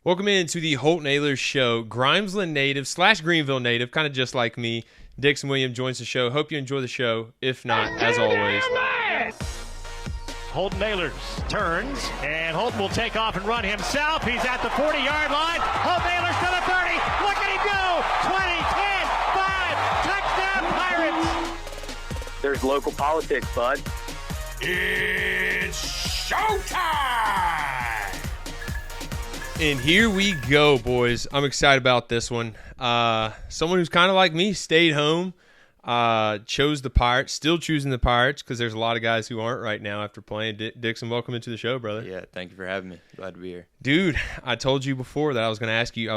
Welcome into the Holton Ahlers show. Grimesland native / Greenville native, kind of just like me. Dixon William joins the show. Hope you enjoy the show. If not, as always. Holton Ahlers turns, and Holton will take off and run himself. He's at the 40-yard line. Holton Ahlers to the 30. Look at him go. 20, 10, 5. Touchdown, Pirates. There's local politics, bud. It's showtime! And here we go, boys. I'm excited about this one. Someone who's kind of like me stayed home, chose the Pirates, still choosing the Pirates because there's a lot of guys who aren't right now after playing. Dixon, welcome into the show, brother. Yeah, thank you for having me. Glad to be here. Dude, I told you before that I was going to ask you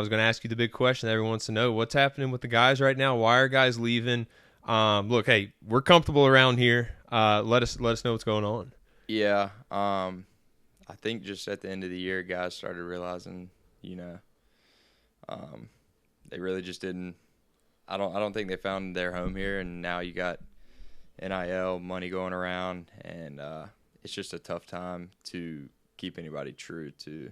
the big question that everyone wants to know. What's happening with the guys right now? Why are guys leaving? Look, hey, we're comfortable around here. Let us know what's going on. Yeah, I think just at the end of the year, guys started realizing, they really just didn't. I don't think they found their home here, and now you got NIL money going around, and it's just a tough time to keep anybody true to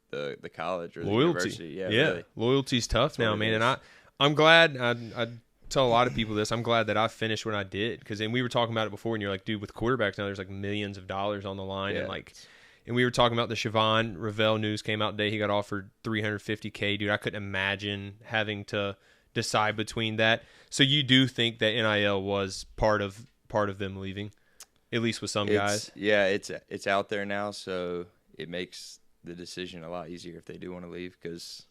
the college or the university. Yeah, really. Loyalty's tough now, man. And I'm glad. I tell a lot of people this. I'm glad that I finished when I did, because then we were talking about it before, and you're like, dude, with quarterbacks now, there's like millions of dollars on the line, yeah. And we were talking about the Siobhan Ravel news came out today. He got offered $350K. Dude, I couldn't imagine having to decide between that. So you do think that NIL was part of them leaving, at least with some guys? Yeah, it's out there now, so it makes the decision a lot easier if they do want to leave, because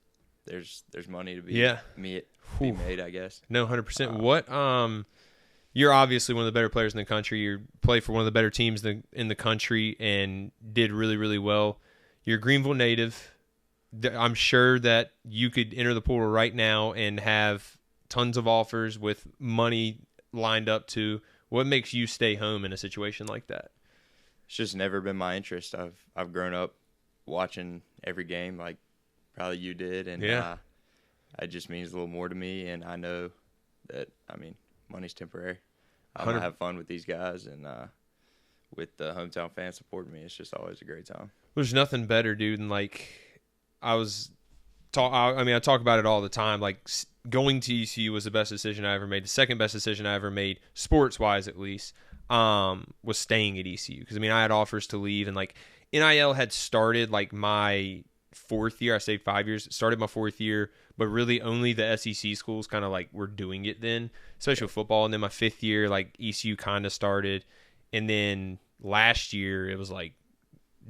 there's money to be made, I guess. No, 100%. What you're obviously one of the better players in the country. You play for one of the better teams in the country and did really, really well. You're a Greenville native. I'm sure that you could enter the portal right now and have tons of offers with money lined up to. What makes you stay home in a situation like that? It's just never been my interest. I've grown up watching every game like probably you did, and it just means a little more to me, and I know that, money's temporary. I'm going to have fun with these guys, and with the hometown fans supporting me, it's just always a great time. There's nothing better, dude, than I talk about it all the time. Like, going to ECU was the best decision I ever made. The second best decision I ever made, sports-wise at least, was staying at ECU. Because, I had offers to leave, and, NIL had started, my fourth year. I stayed 5 years. It started my fourth year, but really only the SEC schools kind of were doing it then, especially with football. And then my fifth year, ECU kind of started. And then last year it was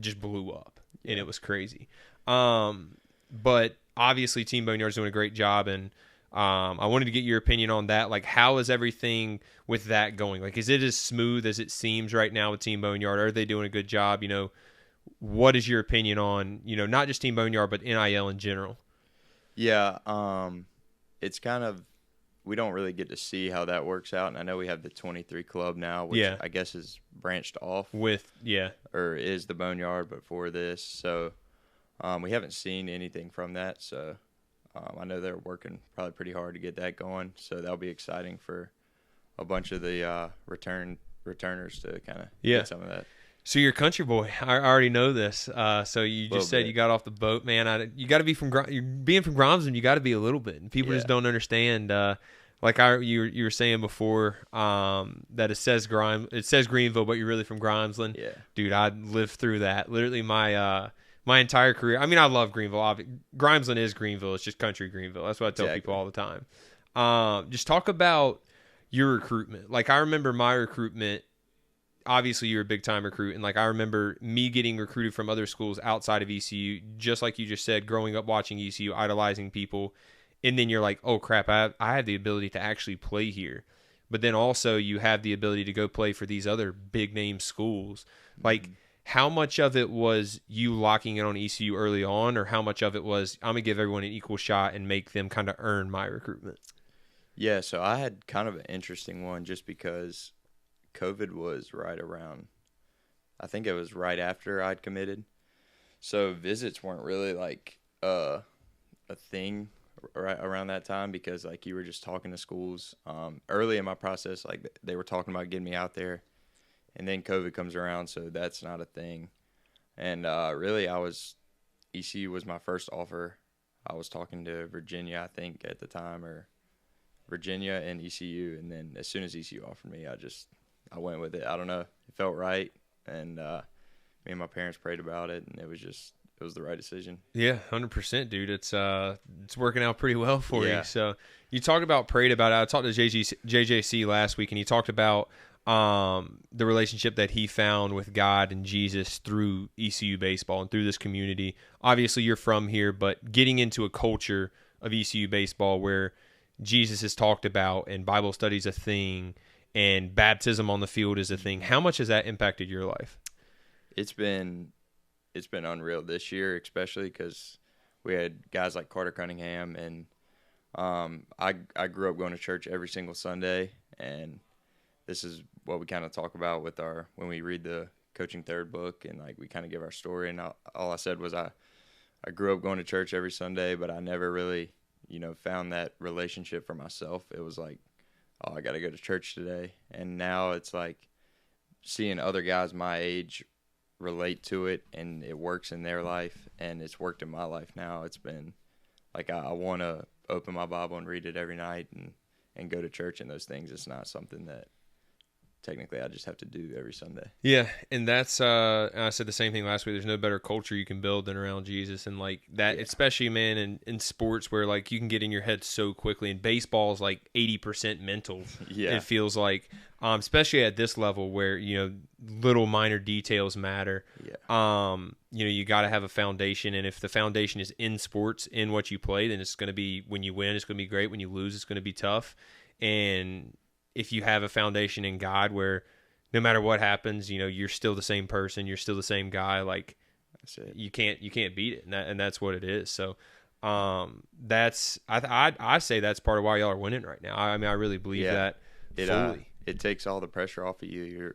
just blew up, and it was crazy. But obviously Team Boneyard's doing a great job, and I wanted to get your opinion on that. How is everything with that going? Is it as smooth as it seems right now with Team Boneyard? Are they doing a good job? What is your opinion on, not just Team Boneyard, but NIL in general? Yeah, it's kind of, we don't really get to see how that works out. And I know we have the 23 club now, which I guess is branched off. Or is the Boneyard before this. So we haven't seen anything from that. So I know they're working probably pretty hard to get that going. So that'll be exciting for a bunch of the returners to kind of get some of that. So you're a country boy. I already know this. So you just said you got off the boat, man. You got to be you're being from Grimesland. You got to be a little bit, and people just don't understand. You were saying before that it says Greenville, but you're really from Grimesland. Yeah, dude, I lived through that. Literally my entire career. I love Greenville. Grimesland is Greenville. It's just country Greenville. That's what I tell people all the time. Just talk about your recruitment. I remember my recruitment. Obviously, you're a big-time recruit, and I remember me getting recruited from other schools outside of ECU, just like you just said, growing up watching ECU, idolizing people, and then you're like, oh, crap, I have the ability to actually play here. But then also you have the ability to go play for these other big-name schools. How much of it was you locking in on ECU early on, or how much of it was, I'm going to give everyone an equal shot and make them kind of earn my recruitment? Yeah, so I had kind of an interesting one just because COVID was right around, I think it was right after I'd committed. So visits weren't really a thing right around that time, because you were just talking to schools early in my process. They were talking about getting me out there, and then COVID comes around, so that's not a thing. And really I was ECU was my first offer. I was talking to Virginia, I think, at the time, or Virginia and ECU. And then as soon as ECU offered me, I went with it. I don't know. It felt right. And me and my parents prayed about it, and it was the right decision. Yeah, 100%, dude. It's working out pretty well for you. So you talked about prayed about it. I talked to JJC last week, and he talked about the relationship that he found with God and Jesus through ECU baseball and through this community. Obviously, you're from here, but getting into a culture of ECU baseball where Jesus is talked about and Bible study is a thing and baptism on the field is a thing. How much has that impacted your life? It's been unreal this year, especially because we had guys like Carter Cunningham, and I grew up going to church every single Sunday, and this is what we kind of talk about with when we read the Coaching Third book, and like we kind of give our story. And all I said was I grew up going to church every Sunday, but I never really, found that relationship for myself. It was like, oh, I got to go to church today. And now it's like seeing other guys my age relate to it, and it works in their life, and it's worked in my life now. It's been like I want to open my Bible and read it every night and go to church and those things. It's not something that technically I just have to do every Sunday. Yeah, and that's I said the same thing last week. There's no better culture you can build than around Jesus, and like that, especially, man, in sports where like you can get in your head so quickly, and baseball is like 80% mental. It feels like, especially at this level where little minor details matter. You got to have a foundation, and if the foundation is in sports, in what you play, then it's going to be, when you win, it's going to be great. When you lose, it's going to be tough. And if you have a foundation in God where no matter what happens, you're still the same person, you're still the same guy, like that's it. You can't beat it, and that's what it is. So that's I say that's part of why y'all are winning right now. I mean, I really believe that fully. It takes all the pressure off of you.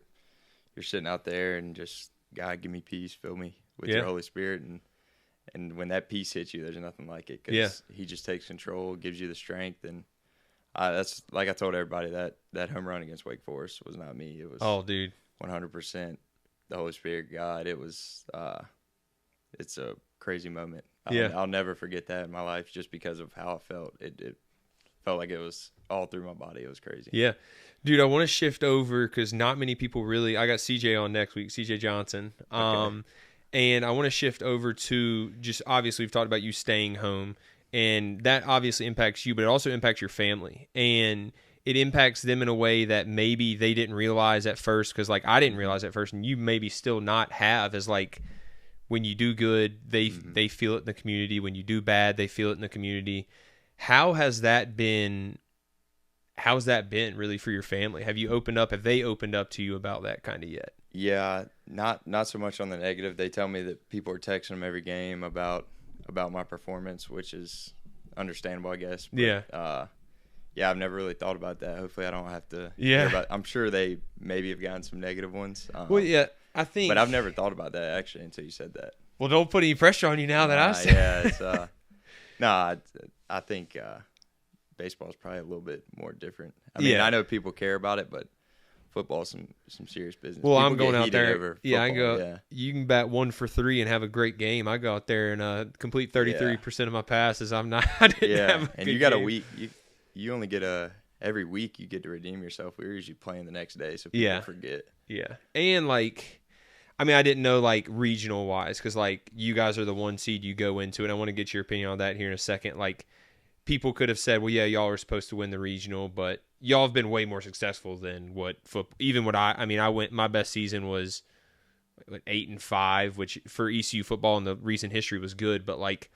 You're sitting out there and just, God, give me peace, fill me with your Holy Spirit, and when that peace hits you, there's nothing like it, because He just takes control, gives you the strength. And that's like I told everybody, that home run against Wake Forest was not me. It was 100% the Holy Spirit, God. It was it's a crazy moment. I'll never forget that in my life, just because of how I felt. It felt like it was all through my body. It was crazy. Yeah. Dude, I want to shift over because not many people really – I got CJ on next week, CJ Johnson. Okay. And I want to shift over to just – obviously, we've talked about you staying home, and that obviously impacts you, but it also impacts your family. And it impacts them in a way that maybe they didn't realize at first, because, like, I didn't realize at first, and you maybe still not have, as, like, when you do good, they feel it in the community. When you do bad, they feel it in the community. How's that been really for your family? Have they opened up to you about that kind of yet? Yeah, not so much on the negative. They tell me that people are texting them every game about my performance, which is understandable, I guess. But, I've never really thought about that. Hopefully I don't have to hear about it. I'm sure they maybe have gotten some negative ones. I think. But I've never thought about that, actually, until you said that. Well, don't put any pressure on you now that I've said. I think baseball is probably a little bit more different. I mean, I know people care about it, but football is some serious business. Well, people I'm going out there. Over I go. Yeah. You can bat 1 for 3 and have a great game. I go out there and complete 33% of my passes. I didn't have a and good you got game. a week. You only get every week you get to redeem yourself. We're usually playing the next day, so people forget. Yeah, and like, I mean, I didn't know like regional wise, because like you guys are the 1 seed you go into, and I want to get your opinion on that here in a second. Like, people could have said, well, yeah, y'all are supposed to win the regional, but y'all have been way more successful than what football. Even what I went. My best season was 8-5, which for ECU football in the recent history was good, but like,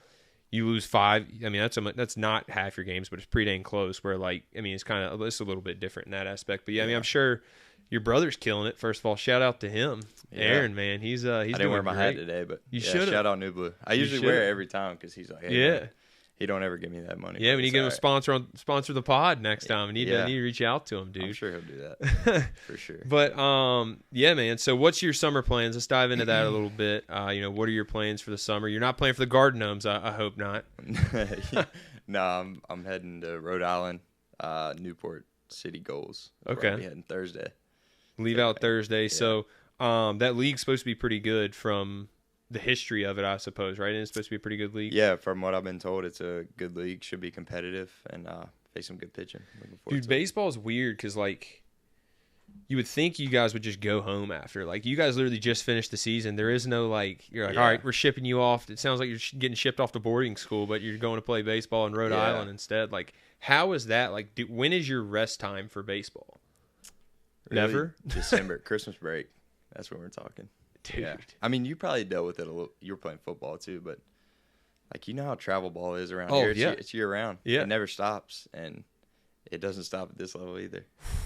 you lose 5. I mean, that's not half your games, but it's pretty dang close. Where like, I mean, it's a little bit different in that aspect. But I mean, I'm sure your brother's killing it. First of all, shout out to him, Aaron. Man, he's I didn't wear my hat today, but you should. Shout out New Blue. I usually wear it every time because he's like, hey, man, he don't ever give me that money. Yeah, when you get him a sponsor the pod next time, I need to reach out to him, dude. I'm sure he'll do that for sure. But man. So what's your summer plans? Let's dive into that a little bit. What are your plans for the summer? You're not playing for the Garden Gnomes, I hope not. No, I'm heading to Rhode Island, Newport City Goals. Okay, I'll be heading Thursday. Leave out Thursday. Yeah. So that league's supposed to be pretty good from the history of it, I suppose, right? And it's supposed to be a pretty good league. Yeah, from what I've been told, it's a good league. Should be competitive and face some good pitching. Dude, baseball is weird because, like, you would think you guys would just go home after. Like, you guys literally just finished the season. There is no, like, you're like, all right, we're shipping you off. It sounds like you're getting shipped off to boarding school, but you're going to play baseball in Rhode Island instead. Like, how is that? Like, when is your rest time for baseball? Really, never? December, Christmas break. That's when we're talking. Dude. Yeah. I mean, you probably dealt with it a little. You were playing football, too, but, like, you know how travel ball is around here. It's year-round. Yeah. It never stops, and it doesn't stop at this level either.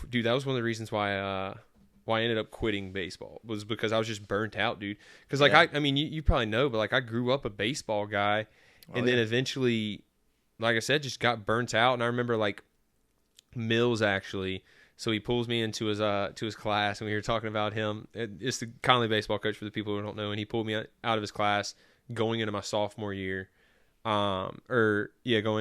Dude, that was one of the reasons why I ended up quitting baseball, was because I was just burnt out, dude. Because, like, I mean, you probably know, but, like, I grew up a baseball guy, and then eventually, like I said, just got burnt out. And I remember, like, Mills, actually, so he pulls me into his class, and we were talking about him. It's the Conley baseball coach for the people who don't know, and he pulled me out of his class going into my sophomore year. Going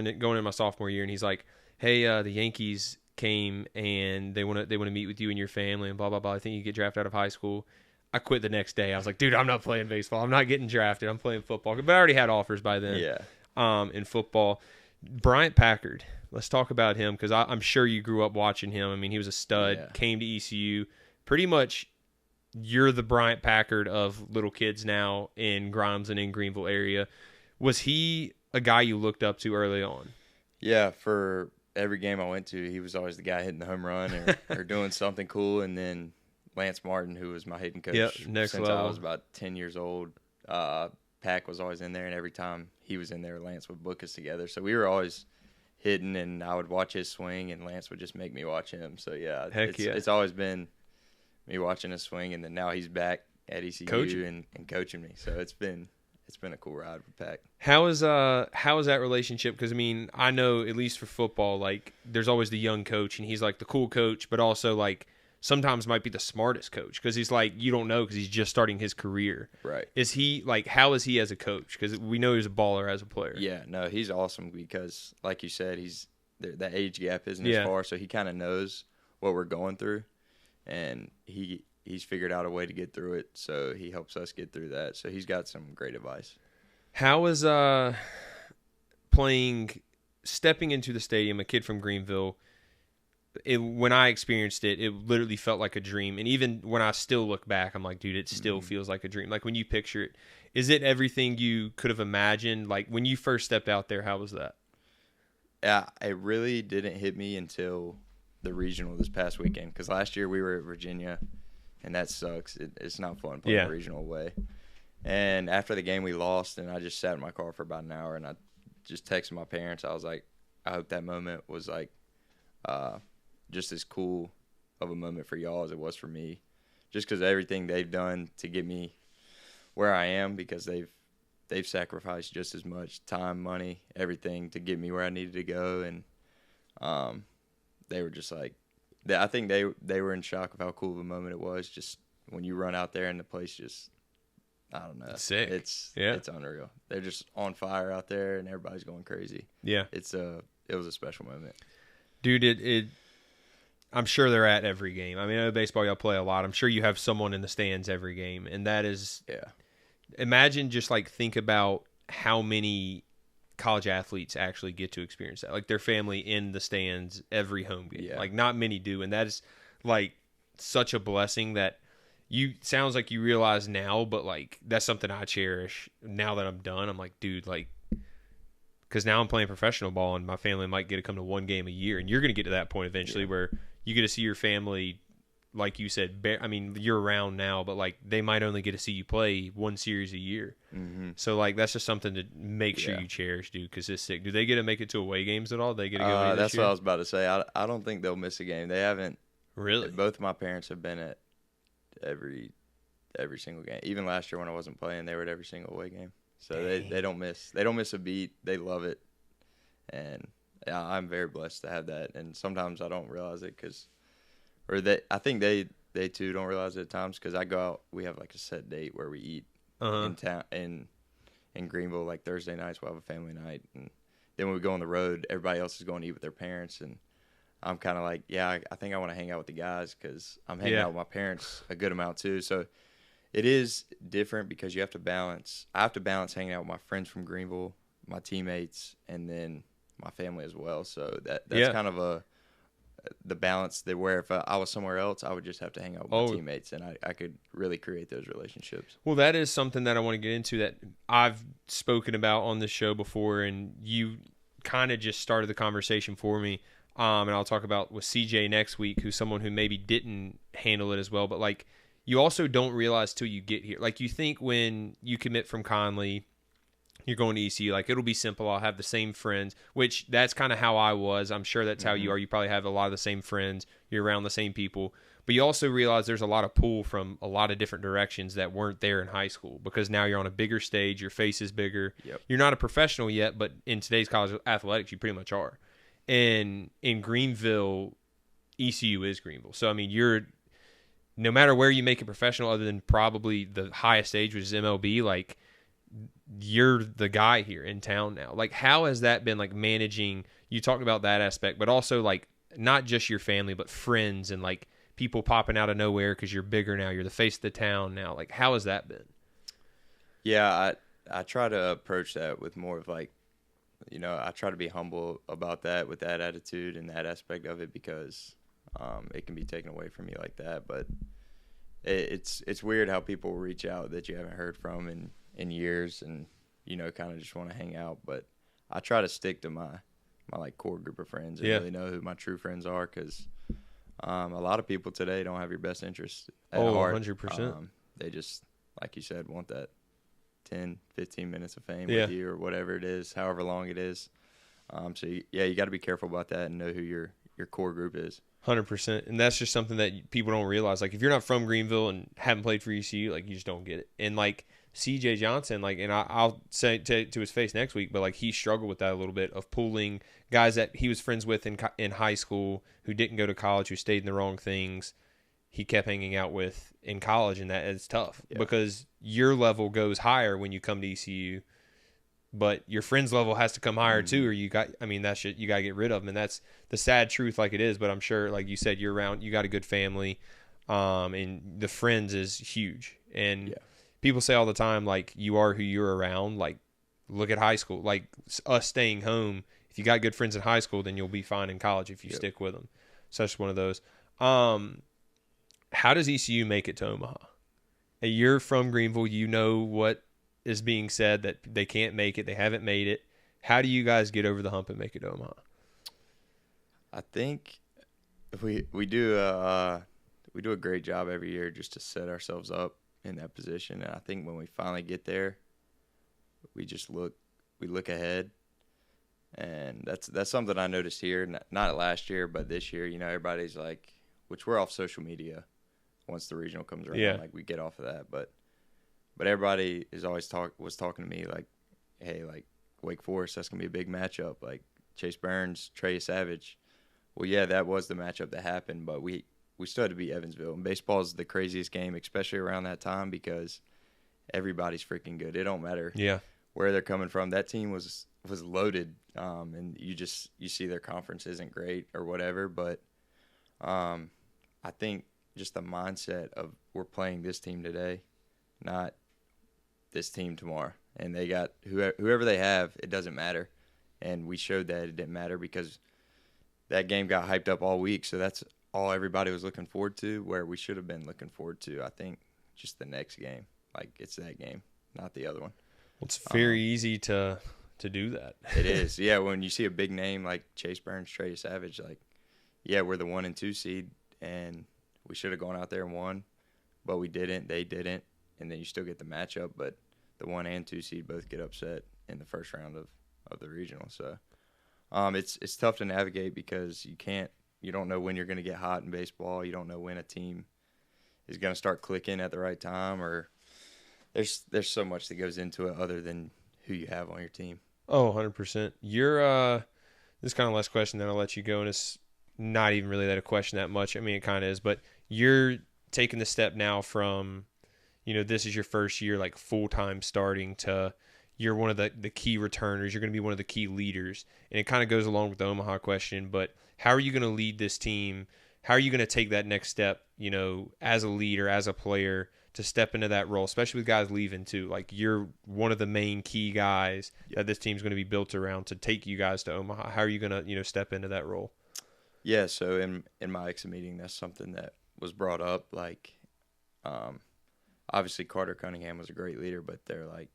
into my sophomore year, and he's like, hey, the Yankees came and they want to meet with you and your family and blah blah blah. I think you get drafted out of high school. I quit the next day. I was like, dude, I'm not playing baseball. I'm not getting drafted. I'm playing football. But I already had offers by then. Yeah. In football, Bryan Packard. Let's talk about him because I'm sure you grew up watching him. I mean, he was a stud. Yeah. Came to ECU. Pretty much, you're the Bryan Packard of little kids now in Grimesland and Greenville area. Was he a guy you looked up to early on? Yeah, for every game I went to, he was always the guy hitting the home run or doing something cool. And then Lance Martin, who was my hitting coach since level. I was about 10 years old, Pack was always in there, and every time he was in there, Lance would book us together. So we were always hitting, and I would watch his swing, and Lance would just make me watch him. So, yeah, it's always been me watching his swing, and then now he's back at ECU and coaching me. So it's been a cool ride with Pack. How is that relationship? Because, I mean, I know at least for football, like, there's always the young coach, and he's like the cool coach, but also like sometimes might be the smartest coach because he's like, you don't know because he's just starting his career. Right. Is he like, how is he as a coach? Because we know he's a baller as a player. Yeah, no, he's awesome because, like you said, that age gap isn't as far, so he kind of knows what we're going through, and he's figured out a way to get through it, so he helps us get through that. So he's got some great advice. How is stepping into the stadium, a kid from Greenville, when I experienced it, it literally felt like a dream. And even when I still look back, I'm like, dude, it still feels like a dream. Like when you picture it, is it everything you could have imagined? Like when you first stepped out there, how was that? Yeah, it really didn't hit me until the regional this past weekend, because last year we were at Virginia, and that sucks. It's not fun playing a regional away. And after the game, we lost, and I just sat in my car for about an hour, and I just texted my parents. I was like, I hope that moment was like just as cool of a moment for y'all as it was for me, just because everything they've done to get me where I am, because they've sacrificed just as much time, money, everything to get me where I needed to go. And they were just like, I think they were in shock of how cool of a moment it was. Just when you run out there and the place just, I don't know. It's sick. It's unreal. They're just on fire out there and everybody's going crazy. Yeah. It was a special moment. Dude, I'm sure they're at every game. I mean, I know baseball y'all play a lot. I'm sure you have someone in the stands every game, and that is imagine just like think about how many college athletes actually get to experience that. Like their family in the stands every home game. Yeah. Like not many do, and that is like such a blessing that sounds like you realize now, but like that's something I cherish now that I'm done. I'm like, dude, like, because now I'm playing professional ball and my family might get to come to one game a year, and you're going to get to that point eventually where you get to see your family, like you said, you're around now, but like they might only get to see you play one series a year. Mm-hmm. So like that's just something to make sure you cherish, dude, because it's sick. Do they get to make it to away games at all? They get to go That's what I was about to say. I don't think they'll miss a game. They haven't. Really? Both of my parents have been at every single game. Even last year when I wasn't playing, they were at every single away game. So they don't miss a beat. They love it, and I'm very blessed to have that. And sometimes I don't realize it I think they too don't realize it at times, because I go out. We have like a set date where we eat in town in Greenville. Like Thursday nights we'll have a family night, and then when we go on the road, everybody else is going to eat with their parents, and I'm kind of like, I think I want to hang out with the guys because I'm hanging out with my parents a good amount too. So It is different because you have to balance. I have to balance hanging out with my friends from Greenville, my teammates, and then my family as well. So that's kind of the balance that where if I was somewhere else, I would just have to hang out with my teammates, and I could really create those relationships. Well, that is something that I want to get into that I've spoken about on this show before, and you kind of just started the conversation for me. And I'll talk about with CJ next week, who's someone who maybe didn't handle it as well, but like you also don't realize till you get here. Like you think when you commit from Conley, you're going to ECU, like it'll be simple. I'll have the same friends, which that's kind of how I was. I'm sure that's how you are. You probably have a lot of the same friends. You're around the same people. But you also realize there's a lot of pull from a lot of different directions that weren't there in high school because now you're on a bigger stage. Your face is bigger. Yep. You're not a professional yet, but in today's college athletics, you pretty much are. And in Greenville, ECU is Greenville. So, I mean, no matter where you make it professional other than probably the highest stage, which is MLB, like, you're the guy here in town now. Like, how has that been, like, managing? You talked about that aspect, but also, like, not just your family, but friends and, like, people popping out of nowhere because you're bigger now. You're the face of the town now. Like, how has that been? Yeah, I try to approach that with more of, like, I try to be humble about that with that attitude and that aspect of it because it can be taken away from you like that. But it's weird how people reach out that you haven't heard from in years and, kind of just want to hang out. But I try to stick to my like core group of friends and really know who my true friends are because a lot of people today don't have your best interests at heart. 100%. They just, like you said, want that 10, 15 minutes of fame with you or whatever it is, however long it is. So, you got to be careful about that and know who your core group is. 100%. And that's just something that people don't realize. Like, if you're not from Greenville and haven't played for ECU, like, you just don't get it. And, like, CJ Johnson, like, and I'll say to his face next week, but, like, he struggled with that a little bit of pulling guys that he was friends with in high school who didn't go to college, who stayed in the wrong things. He kept hanging out with in college, and that is tough because your level goes higher when you come to ECU, but your friends' level has to come higher too, or you got to get rid of them, and that's the sad truth like it is. But I'm sure, like you said, you got a good family, and the friends is huge. And people say all the time, like, you are who you're around. Like, look at high school, like us staying home. If you got good friends in high school, then you'll be fine in college if you stick with them. So that's one of those. How does ECU make it to Omaha? You're from Greenville. You know what is being said, that they can't make it. They haven't made it. How do you guys get over the hump and make it to Omaha? I think we do a great job every year just to set ourselves up in that position. And I think when we finally get there, we look ahead. And that's something I noticed here, not last year, but this year. Everybody's like, which we're off social media. Once the regional comes around, like, we get off of that. But everybody is always was talking to me like, hey, like, Wake Forest, that's going to be a big matchup. Like, Chase Burns, Trey Savage. Well, yeah, that was the matchup that happened, but we still had to beat Evansville. And baseball is the craziest game, especially around that time, because everybody's freaking good. It don't matter where they're coming from. That team was loaded, and you see their conference isn't great or whatever. But I think just the mindset of we're playing this team today, not this team tomorrow. And they got whoever they have, it doesn't matter. And we showed that it didn't matter because that game got hyped up all week. So that's all everybody was looking forward to, where we should have been looking forward to, I think, just the next game. Like, it's that game, not the other one. Well, it's very easy to do that. It is. Yeah, when you see a big name like Chase Burns, Trey Savage, like, yeah, we're the 1 and 2 seed, and we should have gone out there and won, but we didn't. They didn't, and then you still get the matchup, but the 1 and 2 seed both get upset in the first round of the regional. So it's tough to navigate because you don't know when you're going to get hot in baseball. You don't know when a team is going to start clicking at the right time, or there's so much that goes into it other than who you have on your team. Oh, 100%. You're this kind of last question, then I'll let you go, and it's not even really that a question that much. I mean, it kind of is, but you're taking the step now from, this is your first year, like, full-time starting, to you're one of the key returners. You're going to be one of the key leaders. And it kind of goes along with the Omaha question, but how are you going to lead this team? How are you going to take that next step, as a leader, as a player, to step into that role, especially with guys leaving too? Like, you're one of the main key guys that this team's going to be built around to take you guys to Omaha. How are you going to, step into that role? Yeah, so in my exit meeting, that's something that was brought up. Like, obviously Carter Cunningham was a great leader, but they're like,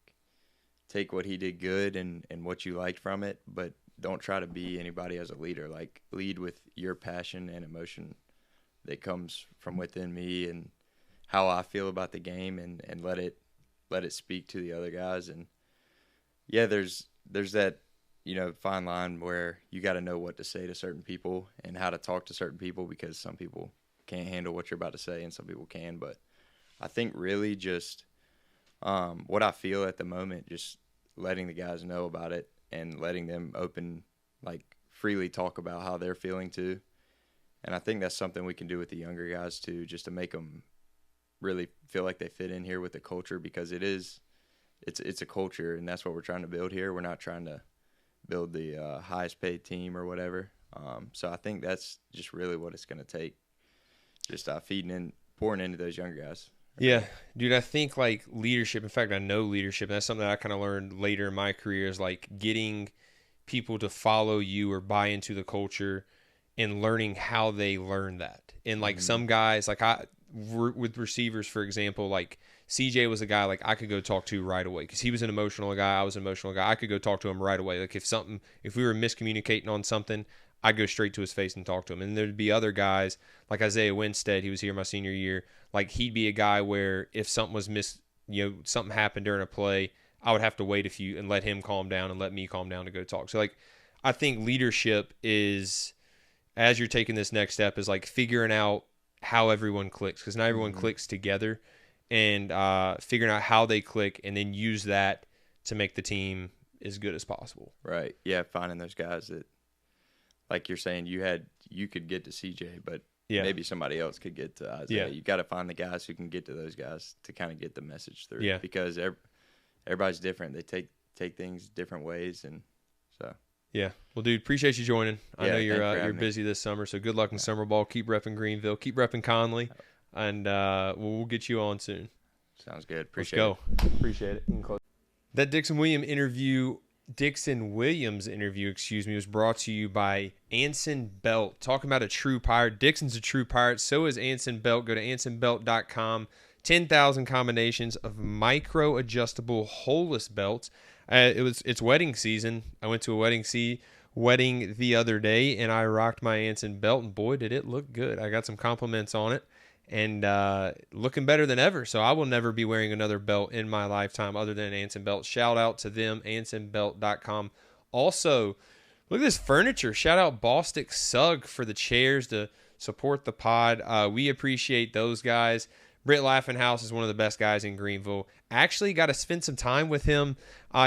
take what he did good and what you liked from it, but don't try to be anybody as a leader. Like, lead with your passion and emotion that comes from within me and how I feel about the game, and let it speak to the other guys. And yeah, there's that, fine line where you got to know what to say to certain people and how to talk to certain people, because some people can't handle what you're about to say and some people can. But I think really just what I feel at the moment, just letting the guys know about it and letting them freely talk about how they're feeling too. And I think that's something we can do with the younger guys too, just to make them really feel like they fit in here with the culture, because it's a culture, and that's what we're trying to build here. We're not trying to build the highest paid team or whatever. So I think that's just really what it's going to take, just pouring into those younger guys. Yeah, dude, I think like leadership, in fact, I know leadership, and that's something that I kind of learned later in my career, is like getting people to follow you or buy into the culture and learning how they learn that. And like some guys, like with receivers, for example, like CJ was a guy like I could go talk to right away, because he was an emotional guy. I was an emotional guy. I could go talk to him right away. Like if we were miscommunicating on something, I'd go straight to his face and talk to him. And there'd be other guys like Isaiah Winstead. He was here my senior year. Like, he'd be a guy where if something was something happened during a play, I would have to wait and let him calm down and let me calm down to go talk. So like, I think leadership is, as you're taking this next step, is like figuring out how everyone clicks, because not everyone clicks together, and figuring out how they click and then use that to make the team as good as possible. Right. Yeah. Finding those guys that, like you're saying, you could get to CJ, but maybe somebody else could get to Isaiah. You got to find the guys who can get to those guys to kind of get the message through. Yeah. Because everybody's different. They take things different ways, and so. Yeah. Well, dude, appreciate you joining. I know you're busy this summer, so good luck in summer ball. Keep repping Greenville. Keep repping Conley, and we'll get you on soon. Sounds good. Appreciate it. That Dixon Williams interview was brought to you by Anson Belt. Talking about a true pirate. Dixon's a true pirate. So is Anson Belt. Go to ansonbelt.com. 10,000 combinations of micro-adjustable holeless belts. It's wedding season. I went to a wedding the other day, and I rocked my Anson Belt, and boy, did it look good. I got some compliments on it, and looking better than ever. So I will never be wearing another belt in my lifetime other than an Anson Belt. Shout out to them, ansonbelt.com. Also, look at this furniture. Shout out Bostic Sugg for the chairs to support the pod. We appreciate those guys. Britt Laffenhaus is one of the best guys in Greenville. Actually got to spend some time with him.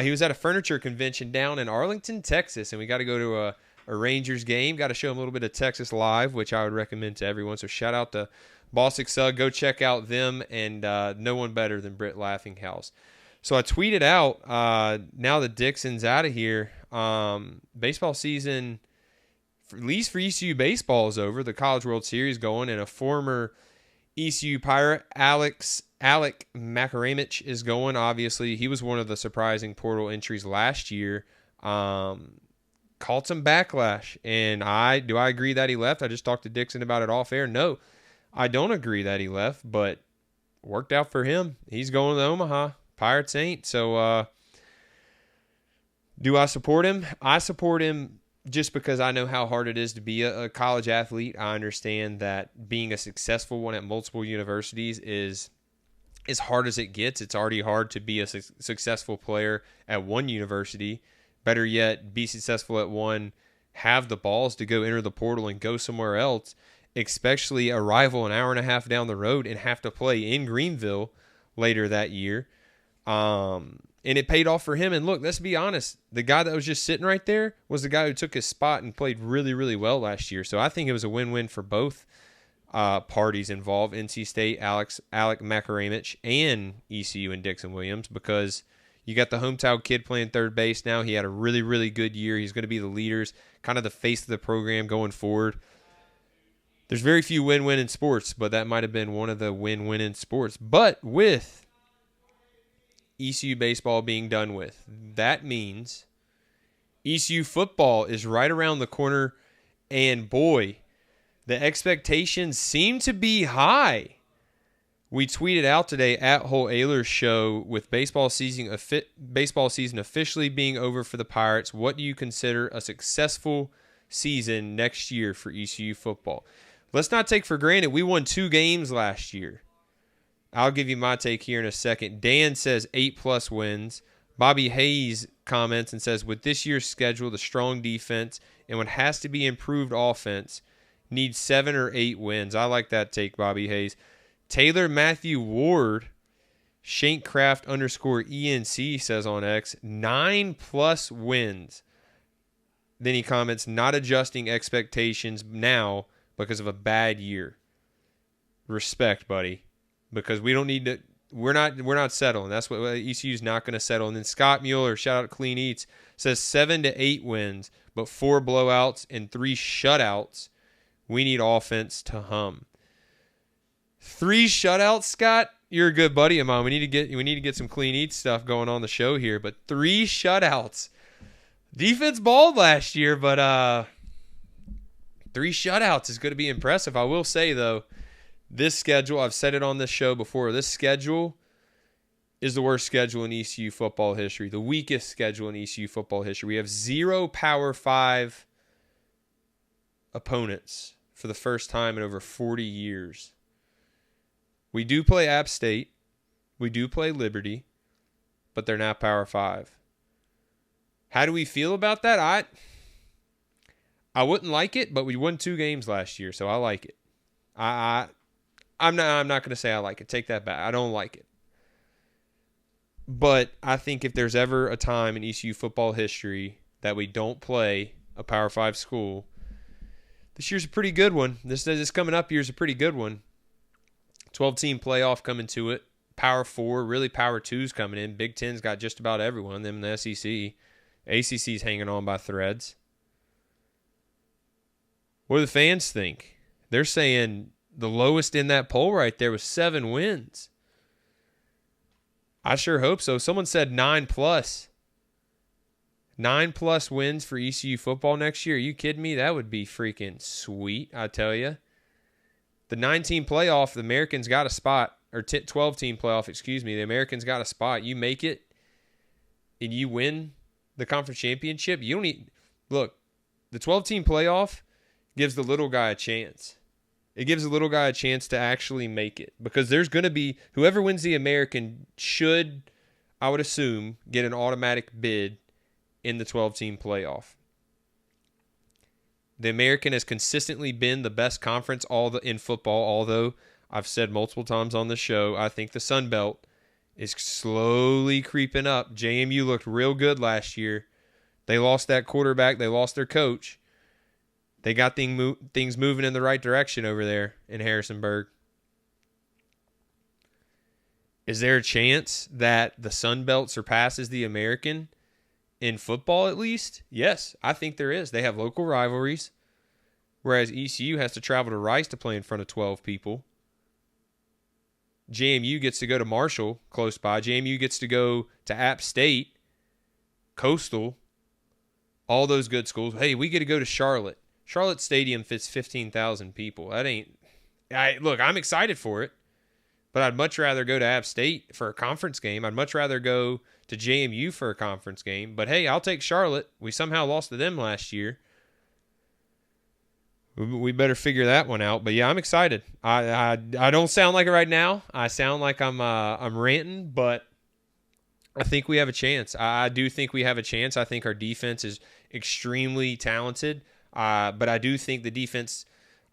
He was at a furniture convention down in Arlington, Texas, and we got to go to a Rangers game. Got to show him a little bit of Texas live, which I would recommend to everyone. So shout out to Bostic Sugg. Go check out them, and no one better than Britt Laffenhaus. So I tweeted out, now that Dixon's out of here, baseball season, at least for ECU baseball, is over. The College World Series going, and a former ECU Pirate, Alec Makaramich, is going. Obviously, he was one of the surprising portal entries last year. Caught some backlash, and do I agree that he left? I just talked to Dixon about it off air. No, I don't agree that he left, but worked out for him. He's going to Omaha. Pirates ain't. So, do I support him? I support him just because I know how hard it is to be a college athlete. I understand that being a successful one at multiple universities is as hard as it gets. It's already hard to be a successful player at one university. Better yet, be successful at one, have the balls to go enter the portal and go somewhere else, especially a rival an hour and a half down the road, and have to play in Greenville later that year. And it paid off for him. And look, let's be honest. The guy that was just sitting right there was the guy who took his spot and played really, really well last year. So I think it was a win-win for both parties involved, NC State, Alec Makaramich, and ECU and Dixon Williams, because you got the hometown kid playing third base now. He had a really, really good year. He's going to be the leaders, kind of the face of the program going forward. There's very few win-win in sports, but that might have been one of the win-win in sports. But with ECU baseball being done with, that means ECU football is right around the corner, and boy, the expectations seem to be high. We tweeted out today at Ahlers show, with baseball season officially being over for the Pirates, what do you consider a successful season next year for ECU football? Let's not take for granted we won 2 games last year. I'll give you my take here in a second. Dan says 8+ wins. Bobby Hayes comments and says, with this year's schedule, the strong defense and what has to be improved offense needs 7 or 8 wins. I like that take, Bobby Hayes. Taylor Matthew Ward, Shankcraft_ENC says on X, 9+ wins. Then he comments, not adjusting expectations now because of a bad year. Respect, buddy. Because we don't need to, we're not settling. That's what ECU's not going to settle. And then Scott Mueller, shout out to Clean Eats, says 7 to 8 wins, but 4 blowouts and 3 shutouts. We need offense to hum. 3 shutouts, Scott? You're a good buddy of mine. We need to get some Clean Eats stuff going on the show here, but 3 shutouts. Defense balled last year, but 3 shutouts is going to be impressive. I will say, though, this schedule, I've said it on this show before, this schedule is the worst schedule in ECU football history, the weakest schedule in ECU football history. We have 0 Power 5 opponents for the first time in over 40 years. We do play App State. We do play Liberty, but they're not Power 5. How do we feel about that? I wouldn't like it, but we won 2 games last year, so I like it. I'm not going to say I like it. Take that back. I don't like it. But I think if there's ever a time in ECU football history that we don't play a Power 5 school, this year's a pretty good one. This coming up year's a pretty good one. 12-team playoff coming to it. Power 4, really Power 2's coming in. Big Ten's got just about everyone. Them in the SEC. ACC's hanging on by threads. What do the fans think? They're saying the lowest in that poll right there was 7 wins. I sure hope so. Someone said 9+. 9+ wins for ECU football next year. Are you kidding me? That would be freaking sweet, I tell you. The 9-team playoff, the Americans got a spot. Or 12-team playoff, excuse me. The Americans got a spot. You make it and you win the conference championship. You don't need... Look, the 12-team playoff gives the little guy a chance. It gives the little guy a chance to actually make it. Because there's going to be... Whoever wins the American should, I would assume, get an automatic bid in the 12-team playoff. The American has consistently been the best conference in football, although I've said multiple times on the show, I think the Sun Belt is slowly creeping up. JMU looked real good last year. They lost that quarterback. They lost their coach. They got things moving in the right direction over there in Harrisonburg. Is there a chance that the Sun Belt surpasses the American in football at least? Yes, I think there is. They have local rivalries, whereas ECU has to travel to Rice to play in front of 12 people. JMU gets to go to Marshall, close by. JMU gets to go to App State, Coastal, all those good schools. Hey, we get to go to Charlotte. Charlotte Stadium fits 15,000 people. Look, I'm excited for it, but I'd much rather go to App State for a conference game. I'd much rather go to JMU for a conference game. But hey, I'll take Charlotte. We somehow lost to them last year. We better figure that one out. But yeah, I'm excited. I don't sound like it right now. I sound like I'm ranting, but I think we have a chance. I do think we have a chance. I think our defense is extremely talented. But I do think the defense,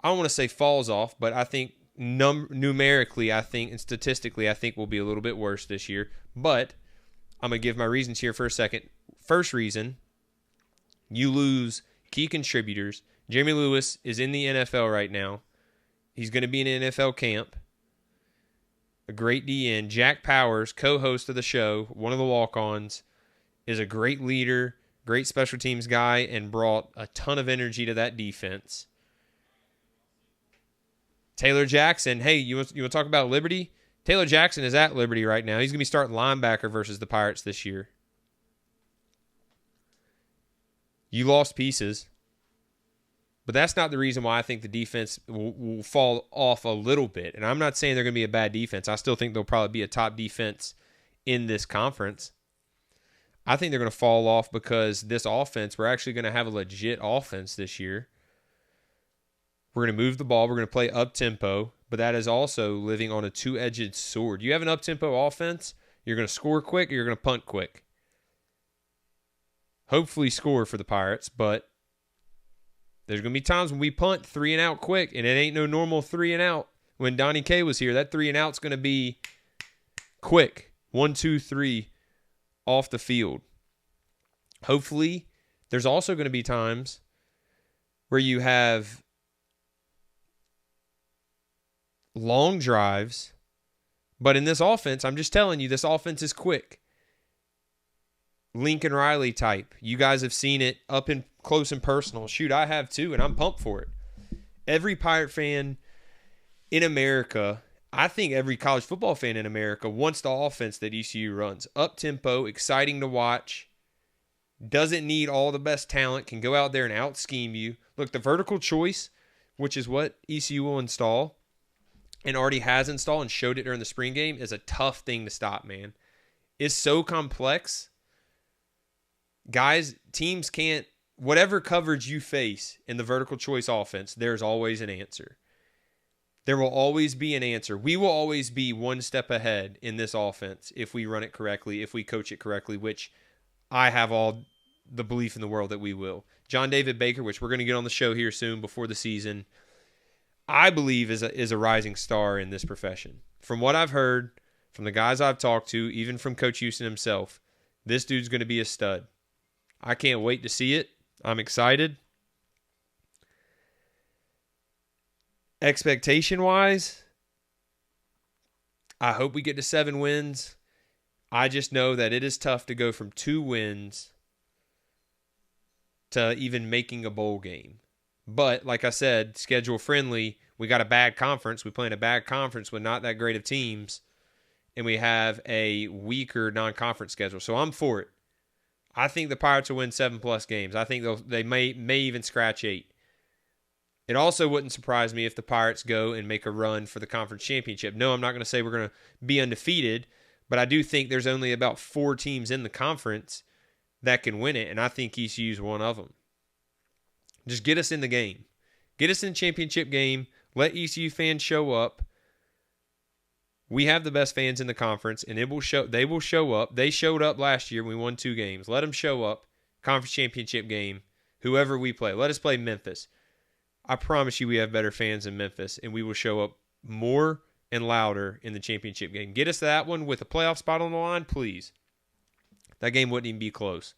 I don't want to say falls off, but I think numerically, and statistically, I think we'll be a little bit worse this year. But I'm going to give my reasons here for a second. First reason, you lose key contributors. Jeremy Lewis is in the NFL right now. He's going to be in an NFL camp. A great DN. Jack Powers, co-host of the show, one of the walk-ons, is a great leader, great special teams guy, and brought a ton of energy to that defense. Taylor Jackson, hey, you want to talk about Liberty? Taylor Jackson is at Liberty right now. He's going to be starting linebacker versus the Pirates this year. You lost pieces. But that's not the reason why I think the defense will fall off a little bit. And I'm not saying they're going to be a bad defense. I still think they'll probably be a top defense in this conference. I think they're going to fall off because this offense, we're actually going to have a legit offense this year. We're going to move the ball. We're going to play up-tempo. But that is also living on a two-edged sword. You have an up-tempo offense, you're going to score quick or you're going to punt quick. Hopefully score for the Pirates, but there's going to be times when we punt 3 and out quick, and it ain't no normal 3 and out. When Donnie K was here, that 3 and out's going to be quick. 1, 2, 3 off the field. Hopefully, there's also going to be times where you have long drives, but in this offense, I'm just telling you, this offense is quick. Lincoln Riley type. You guys have seen it up in close and personal. Shoot, I have too, and I'm pumped for it. Every Pirate fan in America, I think every college football fan in America wants the offense that ECU runs. Up-tempo, exciting to watch, doesn't need all the best talent, can go out there and out-scheme you. Look, the vertical choice, which is what ECU will install, and already has installed and showed it during the spring game, is a tough thing to stop, man. It's so complex. Guys, teams can't, whatever coverage you face in the vertical choice offense, there's always an answer. There will always be an answer. We will always be one step ahead in this offense if we run it correctly, if we coach it correctly, which I have all the belief in the world that we will. John David Baker, which we're going to get on the show here soon before the season, I believe is a rising star in this profession. From what I've heard, from the guys I've talked to, even from Coach Houston himself, this dude's going to be a stud. I can't wait to see it. I'm excited. Expectation-wise, I hope we get to 7 wins. I just know that it is tough to go from 2 wins to even making a bowl game. But, like I said, schedule-friendly, we got a bad conference. We play in a bad conference with not that great of teams, and we have a weaker non-conference schedule. So I'm for it. I think the Pirates will win 7+ games. I think they may even scratch 8. It also wouldn't surprise me if the Pirates go and make a run for the conference championship. No, I'm not going to say we're going to be undefeated, but I do think there's only about 4 teams in the conference that can win it, and I think ECU is one of them. Just get us in the game. Get us in the championship game. Let ECU fans show up. We have the best fans in the conference, and they will show up. They showed up last year. We won 2 games. Let them show up. Conference championship game. Whoever we play. Let us play Memphis. I promise you we have better fans in Memphis, and we will show up more and louder in the championship game. Get us that one with a playoff spot on the line, please. That game wouldn't even be close.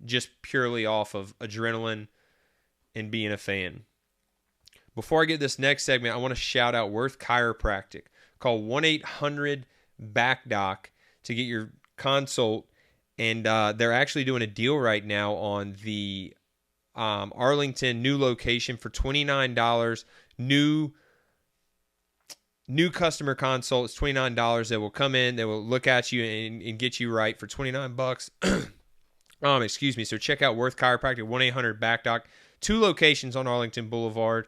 Just purely off of adrenaline and being a fan. Before I get this next segment, I want to shout out Worth Chiropractic. Call 1-800-BACK-DOC to get your consult. And they're actually doing a deal right now on the Arlington new location for $29. New customer consult is $29. They will come in. They will look at you and get you right for $29. Excuse me. So check out Worth Chiropractic, 1-800-BACK-DOC. 2 locations on Arlington Boulevard.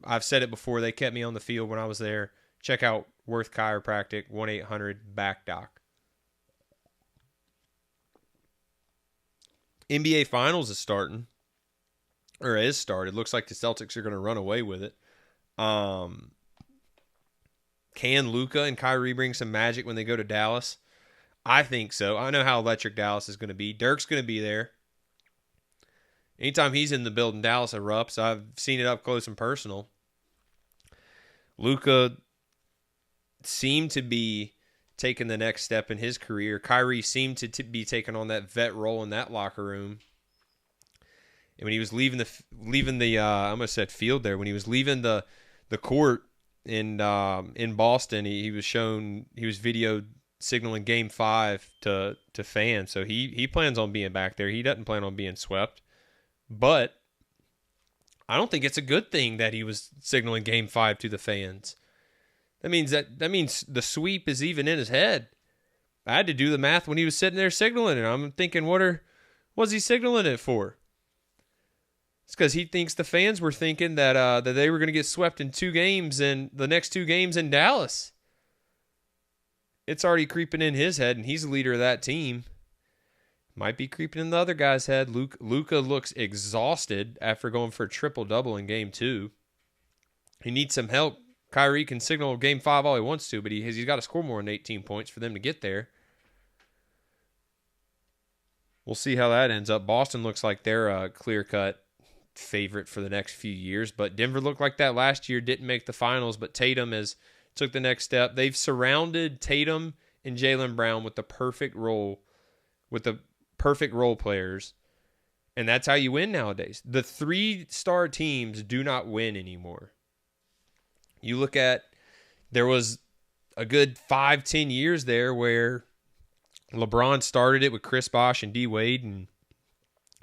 I've said it before. They kept me on the field when I was there. Check out Worth Chiropractic, 1-800-BACK-DOC. NBA Finals is starting, or is started. Looks like the Celtics are going to run away with it. Can Luka and Kyrie bring some magic when they go to Dallas? I think so. I know how electric Dallas is going to be. Dirk's going to be there. Anytime he's in the building, Dallas erupts. I've seen it up close and personal. Luka seemed to be taking the next step in his career. Kyrie seemed to be taking on that vet role in that locker room. And when he was leaving the I almost said field there. When he was leaving the court in Boston, he was video signaling Game 5 to fans. So he plans on being back there. He doesn't plan on being swept. But I don't think it's a good thing that he was signaling Game 5 to the fans. That means the sweep is even in his head. I had to do the math when he was sitting there signaling it. I'm thinking, what's he signaling it for? It's because he thinks the fans were thinking that they were going to get swept in 2 games and the next 2 games in Dallas. It's already creeping in his head, and he's the leader of that team. Might be creeping in the other guy's head. Luka looks exhausted after going for a triple-double in Game 2. He needs some help. Kyrie can signal Game 5 all he wants to, but he's got to score more than 18 points for them to get there. We'll see how that ends up. Boston looks like they're a clear-cut favorite for the next few years, but Denver looked like that last year, didn't make the finals, but Tatum took the next step. They've surrounded Tatum and Jaylen Brown with the perfect role players, and that's how you win nowadays. The 3-star teams do not win anymore. You look at, there was a good 5-10 years there where LeBron started it with Chris Bosh and D Wade, and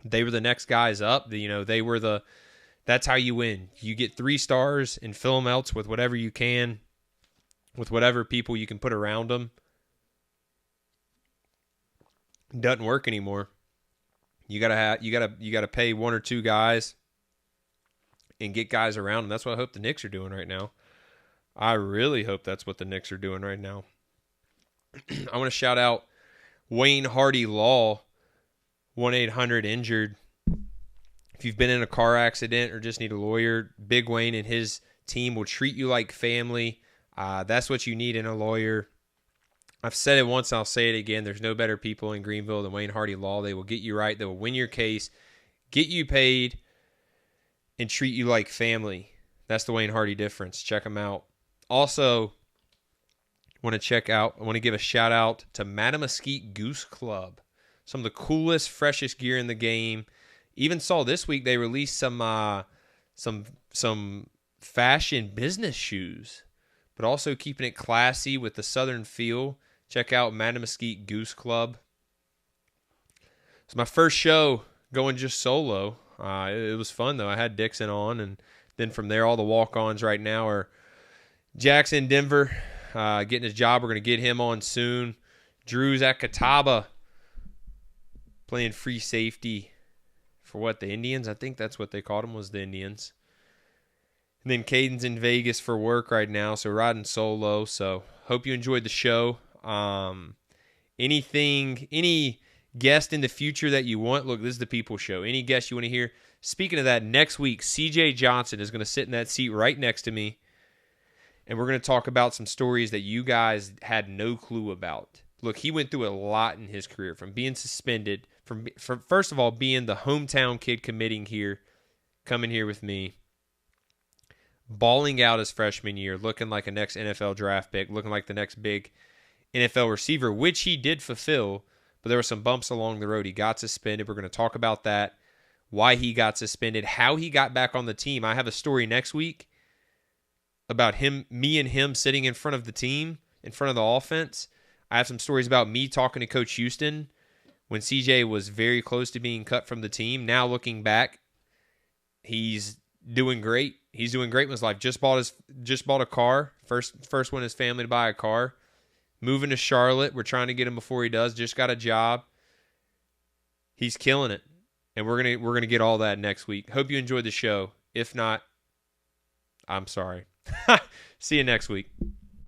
they were the next guys up. That's how you win. You get 3 stars and fill them out with whatever you can, with whatever people you can put around them. It doesn't work anymore. You gotta pay 1 or 2 guys and get guys around them. That's what I hope the Knicks are doing right now. I really hope that's what the Knicks are doing right now. I want to shout out Wayne Hardy Law, 1-800-INJURED. If you've been in a car accident or just need a lawyer, Big Wayne and his team will treat you like family. That's what you need in a lawyer. I've said it once, I'll say it again. There's no better people in Greenville than Wayne Hardy Law. They will get you right. They will win your case, get you paid, and treat you like family. That's the Wayne Hardy difference. Check them out. Also, I want to give a shout out to Mattamuskeet Goose Club. Some of the coolest, freshest gear in the game. Even saw this week they released some fashion business shoes, but also keeping it classy with the southern feel. Check out Mattamuskeet Goose Club. It's my first show going just solo. It was fun though. I had Dixon on, and then from there all the walk-ons right now are Jackson, Denver, getting his job. We're going to get him on soon. Drew's at Catawba playing free safety for the Indians? I think that's what they called him, was the Indians. And then Caden's in Vegas for work right now, so riding solo. So hope you enjoyed the show. Any guest in the future that you want, look, this is the People Show. Any guest you want to hear. Speaking of that, next week, CJ Johnson is going to sit in that seat right next to me. And we're going to talk about some stories that you guys had no clue about. Look, he went through a lot in his career, from being suspended, from first of all, being the hometown kid coming here with me, balling out his freshman year, looking like a next NFL draft pick, looking like the next big NFL receiver, which he did fulfill, but there were some bumps along the road. He got suspended. We're going to talk about that, why he got suspended, how he got back on the team. I have a story next week about me and him sitting in front of the team, in front of the offense. I have some stories about me talking to Coach Houston when CJ was very close to being cut from the team. Now looking back, he's doing great. He's doing great in his life. Just bought a car. First one in his family to buy a car. Moving to Charlotte. We're trying to get him before he does. Just got a job. He's killing it. And we're gonna get all that next week. Hope you enjoyed the show. If not, I'm sorry. See you next week.